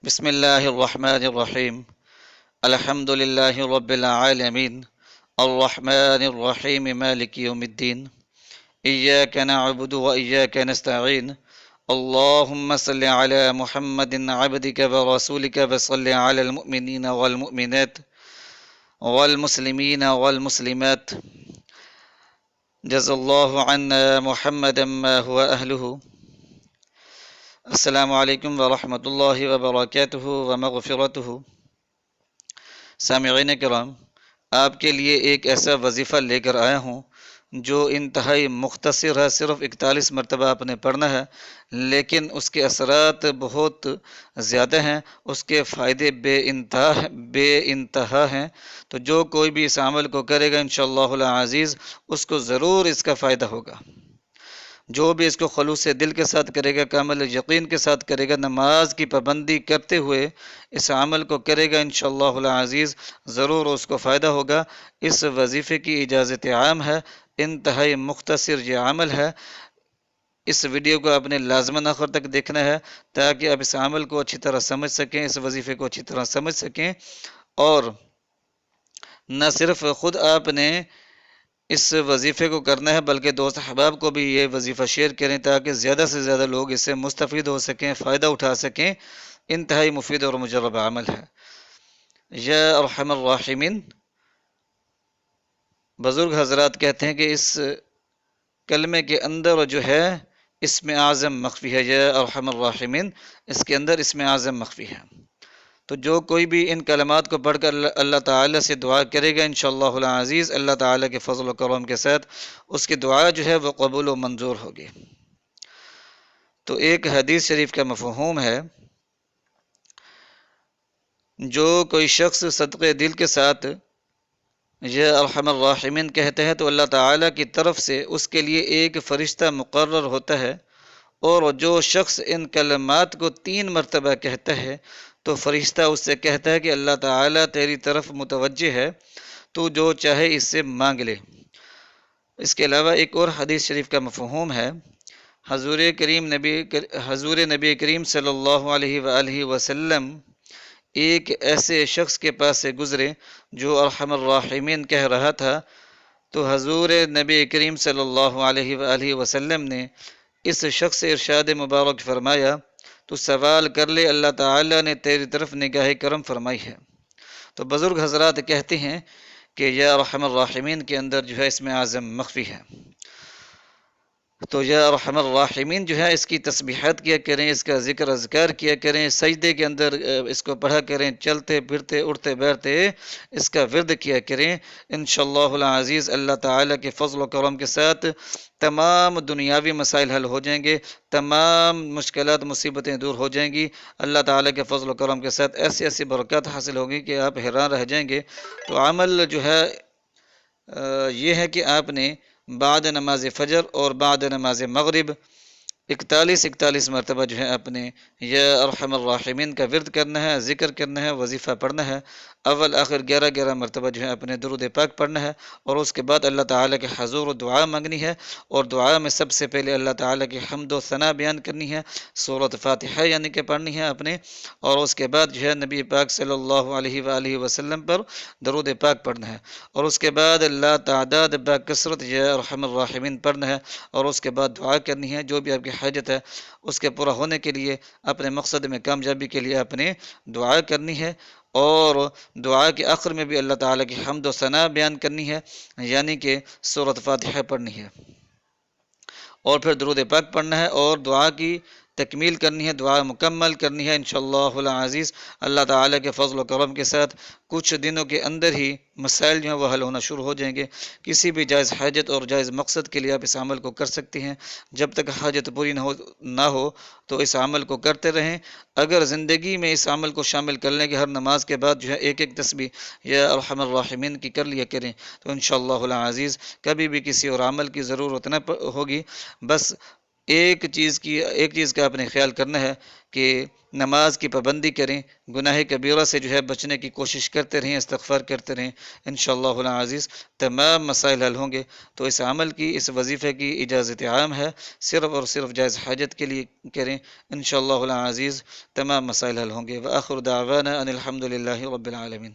بسم الله الرحمن الرحيم. الحمد لله رب العالمين الرحمن الرحيم مالك يوم الدين. إياك نعبد وإياك نستعين. اللهم صل على محمد عبدك ورسولك وصل على المؤمنين والمؤمنات والمسلمين والمسلمات. جزا الله عنا محمدا ما هو أهله. السلام علیکم ورحمۃ اللہ وبرکاتہ ومغفرتہ. سامعین کرام، آپ کے لیے ایک ایسا وظیفہ لے کر آیا ہوں جو انتہائی مختصر ہے. صرف 41 مرتبہ آپ نے پڑھنا ہے، لیکن اس کے اثرات بہت زیادہ ہیں، اس کے فائدے بے انتہا ہیں. تو جو کوئی بھی اس عمل کو کرے گا انشاءاللہ العزیز اس کو ضرور اس کا فائدہ ہوگا. جو بھی اس کو خلوص دل کے ساتھ کرے گا، کامل یقین کے ساتھ کرے گا، نماز کی پابندی کرتے ہوئے اس عمل کو کرے گا انشاءاللہ العزیز ضرور اس کو فائدہ ہوگا. اس وظیفے کی اجازت عام ہے، انتہائی مختصر یہ عمل ہے. اس ویڈیو کو آپ نے لازماً آخر تک دیکھنا ہے تاکہ آپ اس عمل کو اچھی طرح سمجھ سکیں، اس وظیفے کو اچھی طرح سمجھ سکیں. اور نہ صرف خود آپ نے اس وظیفے کو کرنا ہے بلکہ دوست احباب کو بھی یہ وظیفہ شیئر کریں تاکہ زیادہ سے زیادہ لوگ اس سے مستفید ہو سکیں، فائدہ اٹھا سکیں. انتہائی مفید اور مجرب عمل ہے. یا ارحم الراحمین. بزرگ حضرات کہتے ہیں کہ اس کلمے کے اندر جو ہے اسم اعظم مخفی ہے. یا ارحم الراحمین، اس کے اندر اسم اعظم مخفی ہے. تو جو کوئی بھی ان کلمات کو پڑھ کر اللہ تعالیٰ سے دعا کرے گا انشاءاللہ العزیز اللہ تعالیٰ کے فضل و کرم کے ساتھ اس کی دعا جو ہے وہ قبول و منظور ہوگی. تو ایک حدیث شریف کا مفہوم ہے، جو کوئی شخص صدقے دل کے ساتھ یا ارحم الراحمین کہتے ہیں تو اللہ تعالیٰ کی طرف سے اس کے لیے ایک فرشتہ مقرر ہوتا ہے. اور جو شخص ان کلمات کو 3 مرتبہ کہتا ہے تو فرشتہ اس سے کہتا ہے کہ اللہ تعالیٰ تیری طرف متوجہ ہے، تو جو چاہے اس سے مانگ لے. اس کے علاوہ ایک اور حدیث شریف کا مفہوم ہے، حضور نبی کریم صلی اللہ علیہ وآلہ وسلم ایک ایسے شخص کے پاس سے گزرے جو ارحم الراحمین کہہ رہا تھا. تو حضور نبی کریم صلی اللہ علیہ وآلہ وسلم نے اس شخص سے ارشاد مبارک فرمایا، تو سوال کر لے، اللہ تعالیٰ نے تیری طرف نگاہ کرم فرمائی ہے. تو بزرگ حضرات کہتے ہیں کہ یا ارحم الراحمین کے اندر جو ہے اسم اعظم مخفی ہے. تو یا ارحم الراحمین جو ہے اس کی تسبیحات کیا کریں، اس کا ذکر اذکار کیا کریں، سجدے کے اندر اس کو پڑھا کریں، چلتے پھرتے اٹھتے بیٹھتے اس کا ورد کیا کریں. انشاءاللہ العزیز اللہ تعالیٰ کے فضل و کرم کے ساتھ تمام دنیاوی مسائل حل ہو جائیں گے، تمام مشکلات مصیبتیں دور ہو جائیں گی. اللہ تعالیٰ کے فضل و کرم کے ساتھ ایسی ایسی برکات حاصل ہوگی کہ آپ حیران رہ جائیں گے. تو عمل جو ہے یہ ہے کہ آپ نے بعد نماز فجر اور بعد نماز مغرب 41 مرتبہ جو ہے اپنے یا ارحم الراحمین کا ورد کرنا ہے، ذکر کرنا ہے، وظیفہ پڑھنا ہے. اول آخر 11 مرتبہ جو ہے اپنے درود پاک پڑھنا ہے، اور اس کے بعد اللہ تعالیٰ کے حضور دعا مانگنی ہے. اور دعا میں سب سے پہلے اللہ تعالیٰ کی حمد و ثنا بیان کرنی ہے، سورۃ فاتحہ یعنی کہ پڑھنی ہے اپنے. اور اس کے بعد جو ہے نبی پاک صلی اللہ علیہ وآلہ وسلم پر درود پاک پڑھنا ہے. اور اس کے بعد لا تعداد بکثرت یا ارحم الراحمین پڑھنا ہے. اور اس کے بعد دعا کرنی ہے، جو بھی آپ کی حاجت ہے اس کے پورا ہونے کے لیے، اپنے مقصد میں کامیابی کے لیے اپنے دعا کرنی ہے. اور دعا کے آخر میں بھی اللہ تعالیٰ کی حمد و ثنا بیان کرنی ہے، یعنی کہ سورۃ فاتحہ پڑھنی ہے، اور پھر درود پاک پڑھنا ہے اور دعا کی تکمیل کرنی ہے، دعا مکمل کرنی ہے. انشاءاللہ العزیز اللہ تعالیٰ کے فضل و کرم کے ساتھ کچھ دنوں کے اندر ہی مسائل جو ہیں وہ حل ہونا شروع ہو جائیں گے. کسی بھی جائز حاجت اور جائز مقصد کے لیے آپ اس عمل کو کر سکتے ہیں. جب تک حاجت پوری نہ ہو تو اس عمل کو کرتے رہیں. اگر زندگی میں اس عمل کو شامل کر لیں کہ ہر نماز کے بعد جو ہے ایک تسبیح یا ارحم الراحمین کی کر لیا کریں، تو انشاءاللہ العزیز کبھی بھی کسی اور عمل کی ضرورت نہ ہوگی. بس ایک چیز کا آپ نے خیال کرنا ہے کہ نماز کی پابندی کریں، گناہ کبیرہ سے جو ہے بچنے کی کوشش کرتے رہیں، استغفار کرتے رہیں، انشاءاللہ العزیز تمام مسائل حل ہوں گے۔ تو اس عمل کی، اس وظیفے کی اجازت عام ہے، صرف اور صرف جائز حاجت کے لیے کریں، انشاءاللہ العزیز تمام مسائل حل ہوں گے۔ وآخر دعوانا ان الحمد للہ رب العالمین۔